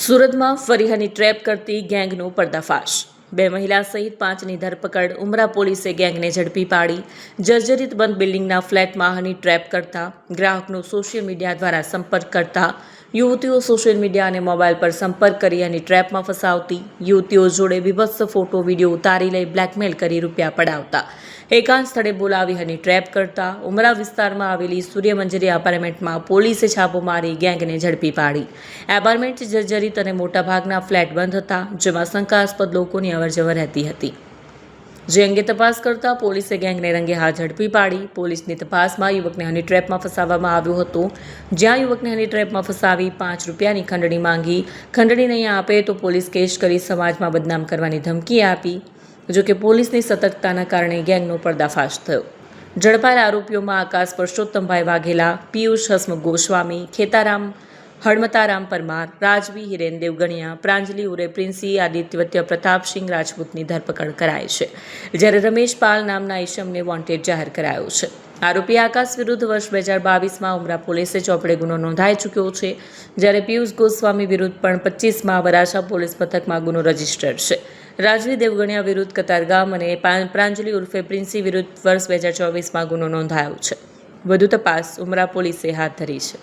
સુરતમાં ફરી હની ટ્રેપ કરતી ગેંગનો પર્દાફાશ। 2 મહિલા સહિત 5ની ધરપકડ। ઉમરા પોલીસે ગેંગને ઝડપી પાડી। જર્જરિત બંધ બિલ્ડિંગના ફ્લેટમાં હની ટ્રેપ કરતા ગ્રાહકનો સોશિયલ મીડિયા દ્વારા સંપર્ક કરતા યુવતીઓ સોશિયલ મીડિયા અને મોબાઈલ પર સંપર્ક કરી હની ટ્રેપમાં ફસાવતી। યુવતીઓ જોડે બીભત્સ ફોટો વિડીયો ઉતારી લઈ બ્લેકમેલ કરી રૂપિયા પડાવતા। એકાંત સ્થળે બોલાવી હની ટ્રેપ કરતા ઉમરા વિસ્તારમાં આવેલી સૂર્યમંજરી એપાર્ટમેન્ટમાં પોલીસે છાપો મારી ગેંગને ઝડપી પાડી। એપાર્ટમેન્ટ જર્જરિત અને મોટાભાગના ફ્લેટ બંધ હતા, જેમાં શંકાસ્પદ લોકોની અવરજવર રહેતી હતી, જે અંગે તપાસ કરતા પોલીસે ગેંગને રંગે હાથ ઝડપી પાડી। પોલીસની તપાસમાં યુવકને હની ટ્રેપમાં ફસાવવામાં આવ્યો હતો, જ્યાં યુવકને હની ટ્રેપમાં ફસાવી 5 રૂપિયાની ખંડણી માંગી। ખંડણી નહીં આપે તો પોલીસ કેસ કરી સમાજમાં બદનામ કરવાની ધમકી આપી। જોકે પોલીસની સતર્કતાના કારણે ગેંગનો પર્દાફાશ થયો। ઝડપાયેલા આરોપીઓમાં આકાશ પરસોત્તમભાઈ વાઘેલા, પિયુષ હસમુખ ગોસ્વામી, ખેતારામ હડમતારામ પરમાર, રાજવી હિરેન દેવગણિયા, પ્રાંજલિ ઉર્ફે પ્રિન્સી, આદિત્ય પ્રતાપસિંહ રાજપૂતની ધરપકડ કરાઈ છે, જ્યારે રમેશ પાલ નામના ઈસમને વોન્ટેડ જાહેર કરાયો છે। આરોપી આકાશ વિરુદ્ધ વર્ષ 2022માં ઉમરા પોલીસે ચોપડે ગુનો નોંધાઈ ચૂક્યો છે, જ્યારે પિયુષ ગોસ્વામી વિરુદ્ધ પણ 25માં વરાછા પોલીસ મથકમાં ગુનો રજીસ્ટર્ડ છે। રાજવી દેવગણિયા વિરુદ્ધ કતારગામ અને પ્રાંજલિ ઉર્ફે પ્રિન્સી વિરુદ્ધ વર્ષ 2024માં ગુનો નોંધાયો છે। વધુ તપાસ ઉમરા પોલીસે હાથ ધરી છે।